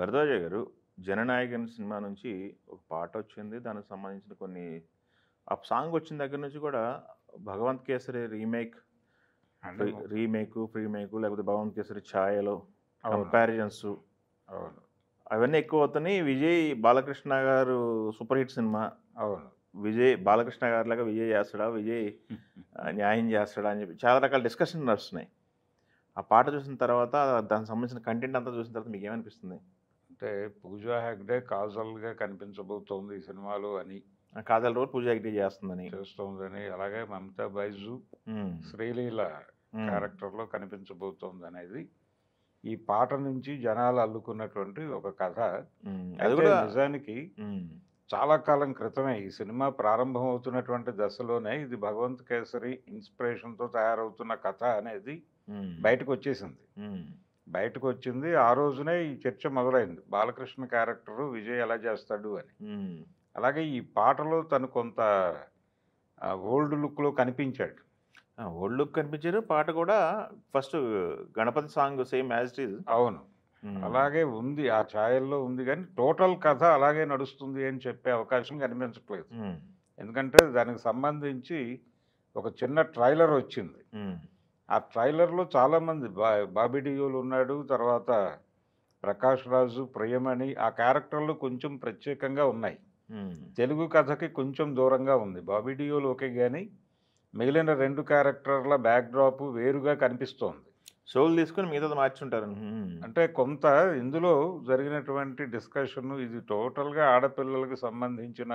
భరద్వాజ గారు 'జననాయకన్' సినిమా నుంచి ఒక పాటొచ్చింది. దానికి సంబంధించిన కొన్ని ఆ సాంగ్ వచ్చిన దగ్గర నుంచి కూడా 'భగవంత్ కేసరి' అంటే ప్రీమేకు లేకపోతే 'భగవంత్ కేసరి' ఛాయలు, అవును. కంపారిజన్సు అవును. అవన్నీ ఎక్కువవుతున్నాయి. విజయ్ బాలకృష్ణ గారు సూపర్ హిట్ సినిమా. అవును. బాలకృష్ణ గారిలాగా విజయ్ చేస్తాడా? న్యాయం చేస్తాడా? అని చెప్పి చాలా రకాల డిస్కషన్ నడుస్తున్నాయి. ఆ పాట చూసిన తర్వాత దానికి సంబంధించిన కంటెంట్ అంతా చూసిన తర్వాత మీకేమనిపిస్తుంది? అంటే 'పూజా హెగ్డే' కాజల్‌గా కనిపించబోతోంది ఈ సినిమాలో అని 'కాజల్' రోల్ పూజ హెగ్డే చేస్తుందని. చేస్తోందని, అలాగే మమతా బైజు హ్మ్. శ్రీలీల హ్మ్. క్యారెక్టర్‌లో కనిపించబోతోందనేది ఈ పాట నుంచి జనాలు అల్లుకున్నటువంటి ఒక కథ. అది అయితే కూడా నిజానికి హ్మ్. చాలా కాలం క్రితమే ఈ సినిమా ప్రారంభమవుతున్నటువంటి దశలోనే ఇది 'భగవంత్ కేసరి' ఇన్స్పిరేషన్‌తో తయారవుతున్న కథ అనేది హ్మ్. బయటకొచ్చేసింది. హ్మ్. బయటకొచ్చింది. ఆ రోజునే ఈ చర్చ మొదలైంది. బాలకృష్ణ క్యారెక్టరు విజయ్ ఎలా చేస్తాడు అని. హ్మ్. అలాగే ఈ పాటలో తను కొంత ఓల్డ్ లుక్‌లో కనిపించాడు. ఓల్డ్ లుక్ కనిపించారు. పాట కూడా first Ganapati song same as it is. అవును. హ్మ్. అలాగే ఉంది. ఆ ఛాయల్లో ఉంది గానీ, టోటల్ కథ అలాగే నడుస్తుంది అని చెప్పే అవకాశం కనిపించట్లేదు. హ్మ్. ఎందుకంటే దానికి సంబంధించి ఒక చిన్న ట్రైలర్ వచ్చింది. హ్మ్. ఆ ట్రైలర్‌లో చాలామంది బాబీ డియోల్ ఉన్నాడు. తర్వాత ప్రకాష్ రాజు, ప్రియమణి ఆ క్యారెక్టర్‌లు కొంచెం ప్రత్యేకంగా ఉన్నాయి. హ్మ్. తెలుగు కథకి కొంచెం దూరంగా ఉంది. బాబీ డియోల్ ఓకే గానీ, మిగిలిన 2 క్యారెక్టర్ల బ్యాక్‌డ్రాప్ వేరుగా కనిపిస్తోంది. సోల్ తీసుకొని మిగతాది మార్చుంటారు. హ్మ్. అంటే కొంత ఇందులో జరిగినటువంటి డిస్కషను ఇది టోటల్‌గా ఆడపిల్లలకి సంబంధించిన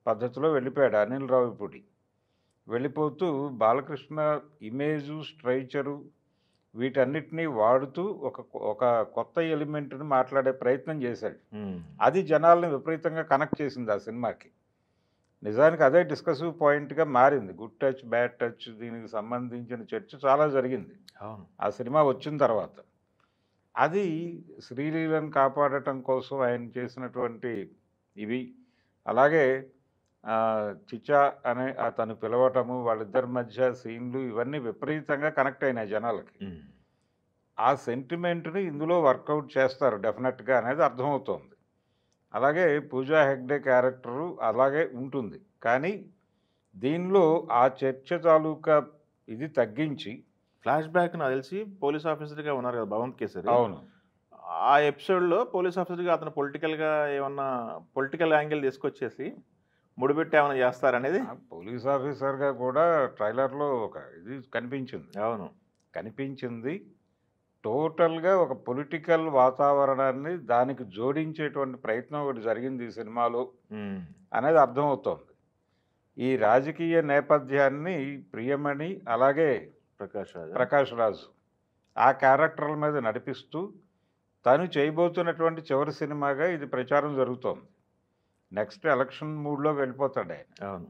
పద్ధతిలో వెళ్ళిపోయాడు అనిల్ రావిపూడి. వెళ్ళిపోతూ బాలకృష్ణ ఇమేజు, స్ట్రైచరు వీటన్నిటిని వాడుతూ ఒక కొత్త ఎలిమెంట్‌ని మాట్లాడే ప్రయత్నం చేశాడు. హ్మ్. అది జనాల్ని విపరీతంగా కనెక్ట్ చేసింది ఆ సినిమాకి. నిజానికి అదే డిస్కసివ్ పాయింట్‌గా మారింది. గుడ్ టచ్, బ్యాడ్ టచ్ దీనికి సంబంధించిన చర్చ చాలా జరిగింది. అవును. ఆ సినిమా వచ్చిన తర్వాత. అది శ్రీలీలను కాపాడటం కోసం ఆయన చేసినటువంటి ఇవి. అలాగే 'చిచ్చా' అనే అతను పిలవటము, వాళ్ళిద్దరి మధ్య సీన్‌లు ఇవన్నీ విపరీతంగా కనెక్ట్ అయినాయి జనాలకి. హ్మ్. ఆ సెంటిమెంట్‌ని ఇందులో వర్కౌట్ చేస్తారు డెఫినెట్‌గా అనేది అర్థమవుతోంది. అలాగే 'పూజా హెగ్డే' క్యారెక్టరు అలాగే ఉంటుంది. కానీ దీనిలో ఆ చర్చ తాలూకా ఇది తగ్గించి ఫ్లాష్ బ్యాక్ నాకు తెలిసి పోలీస్ ఆఫీసర్‌గా ఉన్నారు కదా! 'భగవంత్ కేసరి.' అవును. ఆ ఎపిసోడ్‌లో పోలీస్ ఆఫీసర్‌గా అతను ఏమన్నా పొలిటికల్ యాంగిల్ తీసుకొచ్చేసి ముడిపెట్టి ఏమన్నా చేస్తారనేది. పోలీస్ ఆఫీసర్‌గా కూడా ట్రైలర్‌లో ఒక ఇది కనిపించింది. అవును. కనిపించింది. టోటల్‌గా ఒక పొలిటికల్ వాతావరణాన్ని దానికి జోడించేటువంటి ప్రయత్నం ఒకటి జరిగింది ఈ సినిమాలో హ్మ్. అనేది అర్థమవుతోంది. ఈ రాజకీయ నేపథ్యాన్ని ప్రియమణి అలాగే ప్రకాష్ రాజు ఆ క్యారెక్టర్ల మీద నడిపిస్తూ తను చేయబోతున్నటువంటి చివరి సినిమాగా ఇది ప్రచారం జరుగుతోంది. నెక్స్ట్ ఎలక్షన్ మూడ్‌లోకి వెళ్ళిపోతాడు ఆయన. అవును.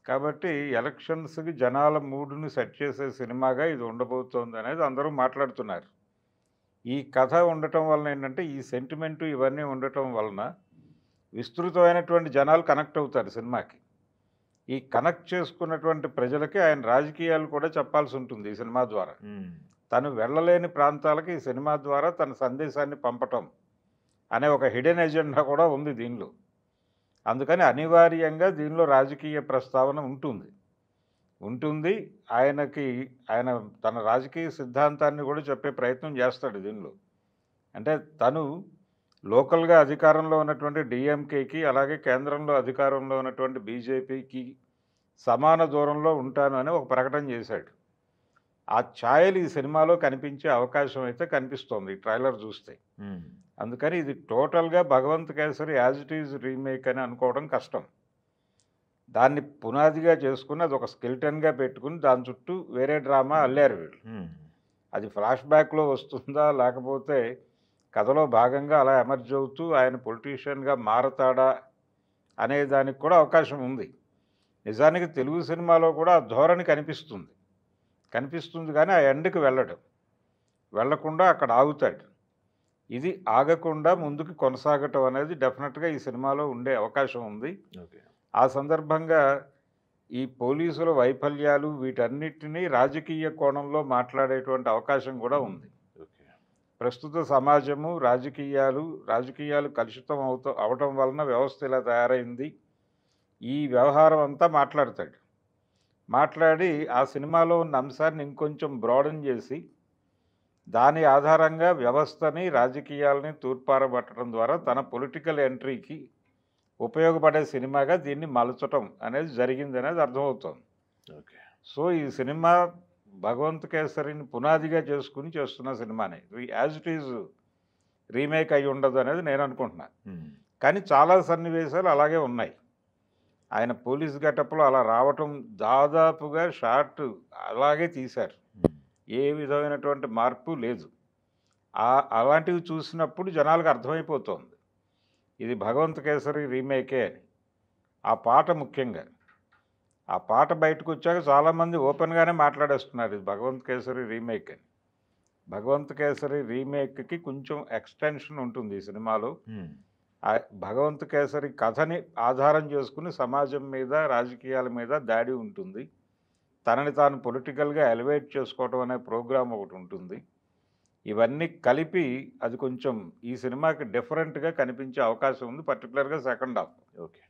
కాబట్టి ఎలక్షన్స్‌కి జనాల మూడ్‌ని సెట్ చేసే సినిమాగా ఇది ఉండబోతోంది అనేది అందరూ మాట్లాడుతున్నారు. ఈ కథ ఉండటం వలన ఏంటంటే, ఈ సెంటిమెంటు ఇవన్నీ ఉండటం వలన విస్తృతమైనటువంటి జనాలు కనెక్ట్ అవుతారు సినిమాకి. ఈ కనెక్ట్ చేసుకున్నటువంటి ప్రజలకి ఆయన రాజకీయాలు కూడా చెప్పాల్సుంటుంది ఈ సినిమా ద్వారా. హ్మ్. తను వెళ్ళలేని ప్రాంతాలకి ఈ సినిమా ద్వారా తన సందేశాన్ని పంపటం అనే ఒక హిడెన్ ఎజెండా కూడా ఉంది దీనిలో. అందుకని అనివార్యంగా దీనిలో రాజకీయ ప్రస్తావన ఉంటుంది. ఆయన తన రాజకీయ సిద్ధాంతాన్ని కూడా చెప్పే ప్రయత్నం చేస్తాడు దీనిలో. అంటే తను లోకల్‌గా అధికారంలో ఉన్నటువంటి డీఎంకేకి, అలాగే కేంద్రంలో అధికారంలో ఉన్నటువంటి బీజేపీకి సమాన దూరంలో ఉంటాను అని ఒక ప్రకటన చేశాడు. ఆ ఛాయలు ఈ సినిమాలో కనిపించే అవకాశం అయితే కనిపిస్తోంది ఈ ట్రైలర్ చూస్తే. హ్మ్. అందుకని ఇది టోటల్‌గా 'Bhagavanth Kesari' as it is remake అని అనుకోవడం కష్టం. దాన్ని పునాదిగా చేసుకొని అదొక స్కెలిటన్‌గా పెట్టుకొని దాని చుట్టూ వేరే డ్రామా అల్లారు వీళ్ళు. హ్మ్. అది ఫ్లాష్ బ్యాక్‌లో వస్తుందా? లేకపోతే కథలో భాగంగా అలా ఎమర్జ్ అవుతూ ఆయన పొలిటీషియన్‌గా మారతాడా? అనే దానికి కూడా అవకాశం ఉంది. నిజానికి తెలుగు సినిమాలో కూడా ఆ ధోరణి కనిపిస్తుంది. కనిపిస్తుంది కానీ ఆ ఎండ్‌కి వెళ్ళడు. వెళ్ళకుండా అక్కడ ఆగుతాడు. ఇది ఆగకుండా ముందుకు కొనసాగటం అనేది డెఫినెట్‌గా ఈ సినిమాలో ఉండే అవకాశం ఉంది. ఓకే. ఆ సందర్భంగా ఈ పోలీసుల వైఫల్యాలు వీటన్నిటిని రాజకీయ కోణంలో మాట్లాడేటువంటి అవకాశం కూడా ఉంది. ఓకే. ప్రస్తుత సమాజము రాజకీయాలు కలుషితం అవటం వలన వ్యవస్థ ఇలా తయారైంది. ఈ వ్యవహారం అంతా మాట్లాడతాడు. మాట్లాడి ఆ సినిమాలో ఉన్న అంశాన్ని ఇంకొంచెం బ్రాడన్ చేసి దాని ఆధారంగా వ్యవస్థని, రాజకీయాలని తూర్పారబట్టడం ద్వారా తన పొలిటికల్ ఎంట్రీకి ఉపయోగపడే సినిమాగా దీన్ని మలచటం అనేది జరిగిందనేది అర్థమవుతోంది. ఓకే. సో ఈ సినిమా భగవంత్ కేసరిని పునాదిగా చేసుకుని చేస్తున్న సినిమానే. యాజ్ ఇట్ ఈజ్ రీమేక్ అయి ఉండదు అనేది నేను అనుకుంటున్నాను. కానీ చాలా సన్నివేశాలు అలాగే ఉన్నాయి. ఆయన పోలీస్ గెటప్లో అలా రావటం దాదాపుగా షార్ట్ అలాగే తీశారు. ఏ విధమైనటువంటి మార్పు లేదు. అలాంటివి చూసినప్పుడు జనాలకు అర్థమైపోతుంది ఇది భగవంత్ కేసరి రీమేకే అని. ఆ పాట ముఖ్యంగా, ఆ పాట బయటకు వచ్చాక చాలామంది ఓపెన్గానే మాట్లాడేస్తున్నారు ఇది భగవంత్ కేసరి రీమేక్ అని. భగవంత్ కేసరి రీమేక్కి కొంచెం ఎక్స్టెన్షన్ ఉంటుంది ఈ సినిమాలో. భగవంత్ కేసరి కథని ఆధారం చేసుకుని సమాజం మీద, రాజకీయాల మీద దాడి ఉంటుంది. తనని తాను పొలిటికల్గా ఎలివేట్ చేసుకోవటం అనే ప్రోగ్రాం ఒకటి ఉంటుంది. ఇవన్నీ కలిపి అది కొంచెం ఈ సినిమాకి డిఫరెంట్గా కనిపించే అవకాశం ఉంది, పర్టికులర్గా సెకండ్ హాఫ్. ఓకే.